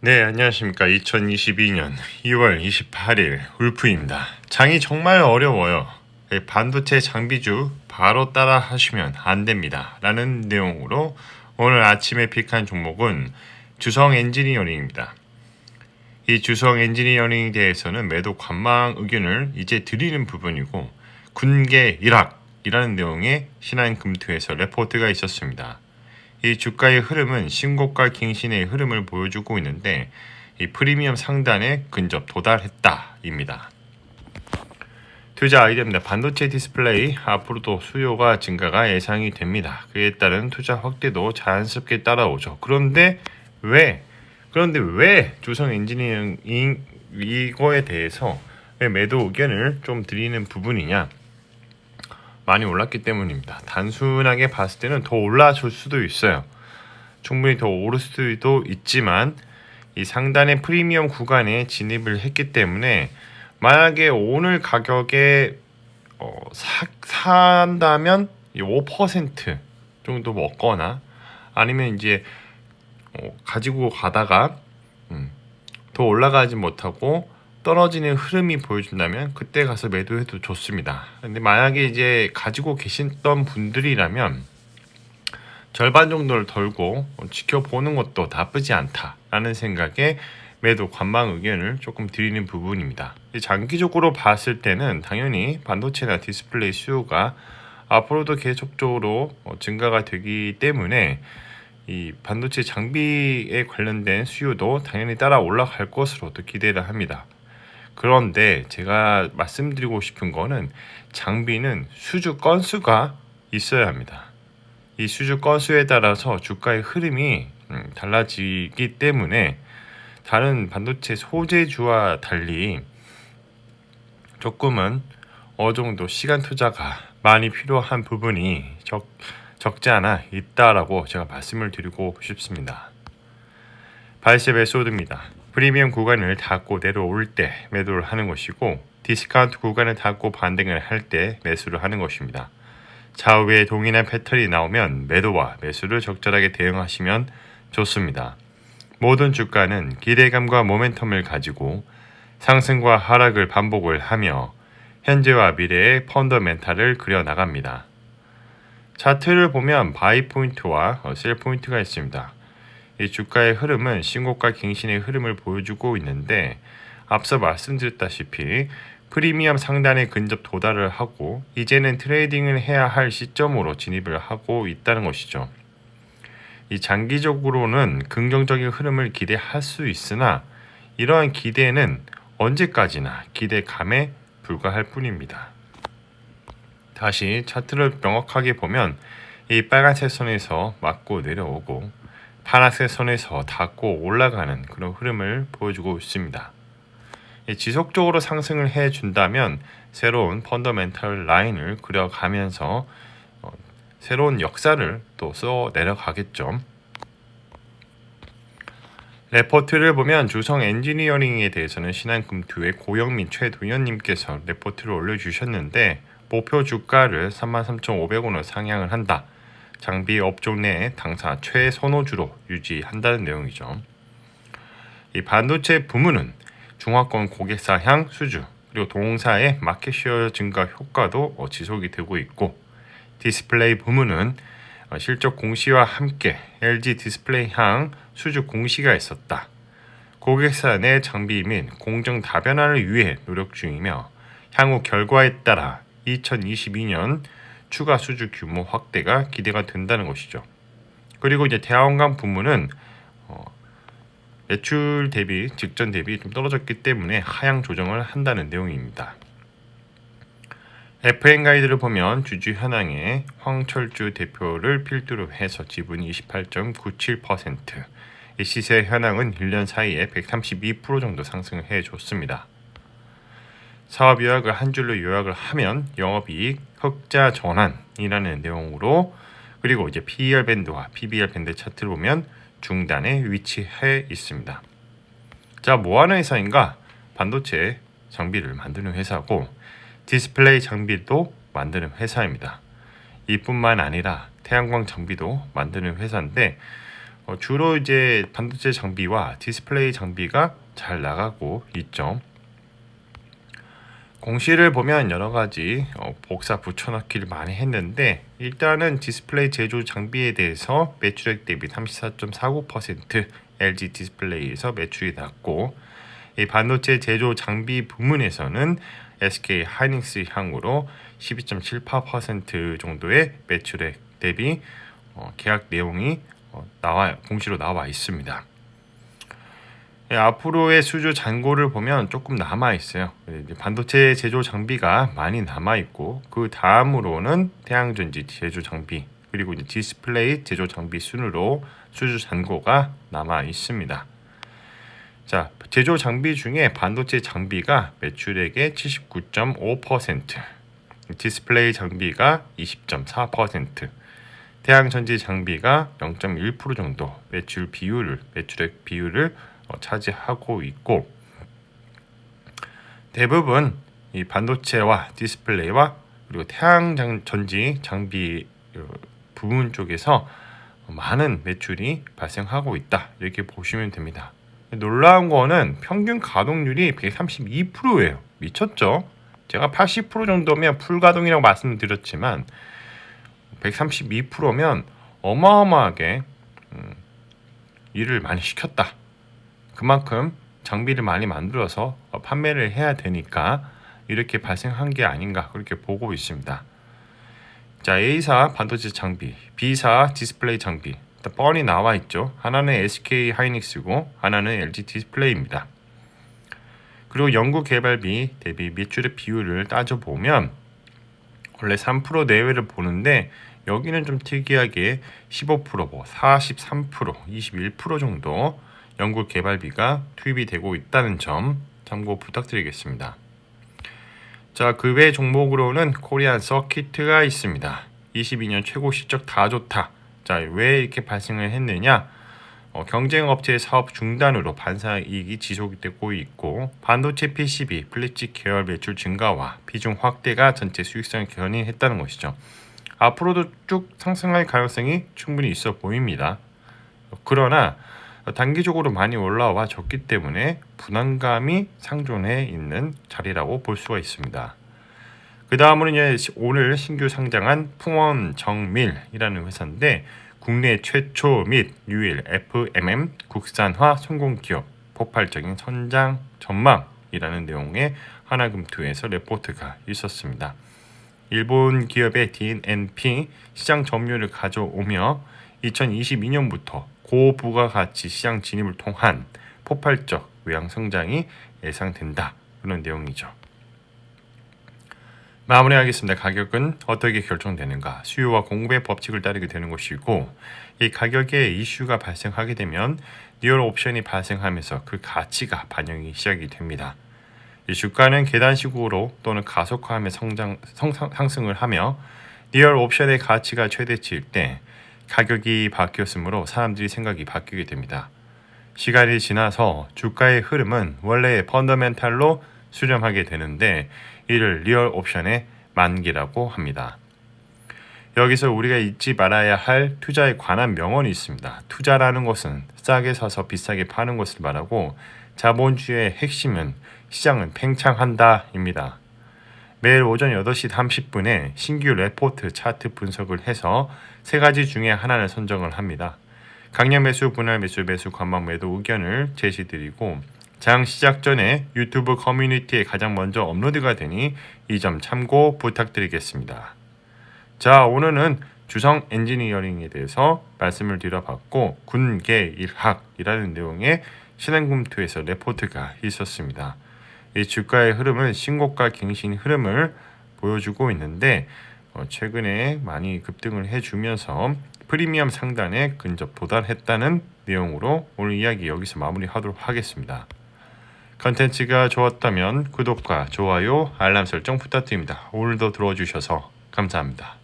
네, 안녕하십니까. 2022년 2월 28일 울프입니다. 장이 정말 어려워요. 반도체 장비주 바로 따라 하시면 안 됩니다. 라는 내용으로 오늘 아침에 픽한 종목은 주성 엔지니어링입니다. 이 주성 엔지니어링에 대해서는 매도 관망 의견을 이제 드리는 부분이고 군계 일학이라는 내용의 신한금투에서 레포트가 있었습니다. 이 주가의 흐름은 신고가 갱신의 흐름을 보여주고 있는데 이 프리미엄 상단에 근접 도달했다입니다. 투자 아이디어입니다. 반도체 디스플레이 앞으로도 수요가 증가가 예상이 됩니다. 그에 따른 투자 확대도 자연스럽게 따라오죠. 그런데 왜 주성 엔지니어링 이거에 대해서 왜 매도 의견을 좀 드리는 부분이냐? 많이 올랐기 때문입니다. 단순하게 봤을 때는 더 올라줄 수도 있어요. 충분히 더 오를 수도 있지만 이 상단의 프리미엄 구간에 진입을 했기 때문에 만약에 오늘 가격에 산다면 5% 정도 먹거나 아니면 이제 가지고 가다가 더 올라가지 못하고 떨어지는 흐름이 보여준다면 그때 가서 매도해도 좋습니다. 근데 만약에 이제 가지고 계셨던 분들이라면 절반 정도를 덜고 지켜보는 것도 나쁘지 않다라는 생각에 매도 관망 의견을 조금 드리는 부분입니다. 장기적으로 봤을 때는 당연히 반도체나 디스플레이 수요가 앞으로도 계속적으로 증가가 되기 때문에 이 반도체 장비에 관련된 수요도 당연히 따라 올라갈 것으로도 기대를 합니다. 그런데 제가 말씀드리고 싶은 거는 장비는 수주 건수가 있어야 합니다. 이 수주 건수에 따라서 주가의 흐름이 달라지기 때문에 다른 반도체 소재주와 달리 조금은 어느 정도 시간 투자가 많이 필요한 부분이 적지 않아 있다라고 제가 말씀을 드리고 싶습니다. 발세 매수호드입니다. 프리미엄 구간을 닫고 내려올 때 매도를 하는 것이고 디스카운트 구간을 닫고 반등을 할 때 매수를 하는 것입니다. 좌우에 동일한 패턴이 나오면 매도와 매수를 적절하게 대응하시면 좋습니다. 모든 주가는 기대감과 모멘텀을 가지고 상승과 하락을 반복을 하며 현재와 미래의 펀더멘탈을 그려나갑니다. 차트를 보면 바이 포인트와 셀 포인트가 있습니다. 이 주가의 흐름은 신고가 갱신의 흐름을 보여주고 있는데 앞서 말씀드렸다시피 프리미엄 상단에 근접 도달을 하고 이제는 트레이딩을 해야 할 시점으로 진입을 하고 있다는 것이죠. 이 장기적으로는 긍정적인 흐름을 기대할 수 있으나 이러한 기대는 언제까지나 기대감에 불과할 뿐입니다. 다시 차트를 명확하게 보면 이 빨간색 선에서 맞고 내려오고 파란색 선에서 닿고 올라가는 그런 흐름을 보여주고 있습니다. 지속적으로 상승을 해준다면 새로운 펀더멘털 라인을 그려가면서 새로운 역사를 또 써 내려가겠죠. 레포트를 보면 주성 엔지니어링에 대해서는 신한금투의 고영민 최도현님께서 레포트를 올려주셨는데 목표 주가를 33,500원으로 상향을 한다. 장비 업종 내 당사 최선호주로 유지한다는 내용이죠. 이 반도체 부문은 중화권 고객사 향 수주 그리고 동사의 마켓쉐어 증가 효과도 지속이 되고 있고 디스플레이 부문은 실적 공시와 함께 LG 디스플레이 향 수주 공시가 있었다. 고객사 내 장비 및 공정 다변화를 위해 노력 중이며 향후 결과에 따라 2022년 추가 수주 규모 확대가 기대가 된다는 것이죠. 그리고 이제 대화원강 부문은 매출 대비 직전 대비 좀 떨어졌기 때문에 하향 조정을 한다는 내용입니다. FN 가이드를 보면 주주 현황에 황철주 대표를 필두로 해서 지분이 28.97%, 이 시세 현황은 1년 사이에 132% 정도 상승을 해줬습니다. 사업 요약을 한 줄로 요약을 하면 영업이익 흑자 전환이라는 내용으로 그리고 이제 PER 밴드와 PBR 밴드 차트를 보면 중단에 위치해 있습니다. 자, 뭐하는 회사인가? 반도체 장비를 만드는 회사고 디스플레이 장비도 만드는 회사입니다. 이뿐만 아니라 태양광 장비도 만드는 회사인데 주로 이제 반도체 장비와 디스플레이 장비가 잘 나가고 있죠. 공시를 보면 여러 가지 복사 붙여넣기를 많이 했는데 일단은 디스플레이 제조 장비에 대해서 매출액 대비 34.49% LG 디스플레이에서 매출이 낮고 이 반도체 제조 장비 부문에서는 SK 하이닉스 향으로 12.78% 정도의 매출액 대비 계약 내용이 공시로 나와 있습니다. 앞으로의 수주 잔고를 보면 조금 남아 있어요. 반도체 제조 장비가 많이 남아 있고 그 다음으로는 태양전지 제조 장비 그리고 이제 디스플레이 제조 장비 순으로 수주 잔고가 남아 있습니다. 자, 제조 장비 중에 반도체 장비가 매출액의 79.5%, 디스플레이 장비가 20.4%, 태양전지 장비가 0.1% 정도 매출액 비율을 차지하고 있고 대부분 이 반도체와 디스플레이와 그리고 태양전지 장비 부분 쪽에서 많은 매출이 발생하고 있다 이렇게 보시면 됩니다. 놀라운 거는 평균 가동률이 132%예요. 미쳤죠? 제가 80% 정도면 풀가동이라고 말씀드렸지만 132%면 어마어마하게 일을 많이 시켰다. 그만큼 장비를 많이 만들어서 판매를 해야 되니까 이렇게 발생한 게 아닌가 그렇게 보고 있습니다. 자, A사 반도체 장비, B사 디스플레이 장비 뻔히 나와 있죠. 하나는 SK 하이닉스고 하나는 LG 디스플레이입니다. 그리고 연구 개발비 대비 매출의 비율을 따져보면 원래 3% 내외를 보는데 여기는 좀 특이하게 15%, 43%, 21% 정도 연구 개발비가 투입이 되고 있다는 점 참고 부탁드리겠습니다. 자, 그 외 종목으로는 코리안 서킷가 있습니다. 22년 최고 실적 다 좋다. 자, 왜 이렇게 발생을 했느냐? 경쟁 업체의 사업 중단으로 반사 이익이 지속되고 있고 반도체 PCB, 플립칩 계열 매출 증가와 비중 확대가 전체 수익성을 견인했다는 것이죠. 앞으로도 쭉 상승할 가능성이 충분히 있어 보입니다. 그러나 단기적으로 많이 올라와 줬기 때문에 불안감이 상존해 있는 자리라고 볼 수가 있습니다. 그 다음으로는 오늘 신규 상장한 풍원정밀이라는 회사인데 국내 최초 및 유일 FMM 국산화 성공기업 폭발적인 성장 전망이라는 내용의 하나금투에서 레포트가 있었습니다. 일본 기업의 DNP 시장 점유율을 가져오며 2022년부터 고부가가치 시장 진입을 통한 폭발적 외형 성장이 예상된다. 그런 내용이죠. 마무리하겠습니다. 가격은 어떻게 결정되는가? 수요와 공급의 법칙을 따르게 되는 것이고 이 가격에 이슈가 발생하게 되면 리얼 옵션이 발생하면서 그 가치가 반영이 시작이 됩니다. 이 주가는 계단식으로 또는 가속화하며 상승을 하며 리얼 옵션의 가치가 최대치일 때 가격이 바뀌었으므로 사람들이 생각이 바뀌게 됩니다. 시간이 지나서 주가의 흐름은 원래의 펀더멘탈로 수렴하게 되는데 이를 리얼 옵션의 만기라고 합니다. 여기서 우리가 잊지 말아야 할 투자에 관한 명언이 있습니다. 투자라는 것은 싸게 사서 비싸게 파는 것을 말하고 자본주의의 핵심은 시장은 팽창한다 입니다. 매일 오전 8시 30분에 신규 레포트 차트 분석을 해서 세 가지 중에 하나를 선정을 합니다. 강력 매수, 분할 매수, 매수, 관망, 매도 의견을 제시드리고 장 시작 전에 유튜브 커뮤니티에 가장 먼저 업로드가 되니 이 점 참고 부탁드리겠습니다. 자, 오늘은 주성 엔지니어링에 대해서 말씀을 드려봤고 군계일학이라는 내용의 신한금투에서 레포트가 있었습니다. 이 주가의 흐름은 신고가 갱신 흐름을 보여주고 있는데 최근에 많이 급등을 해주면서 프리미엄 상단에 근접 도달했다는 내용으로 오늘 이야기 여기서 마무리하도록 하겠습니다. 컨텐츠가 좋았다면 구독과 좋아요, 알람 설정 부탁드립니다. 오늘도 들어주셔서 감사합니다.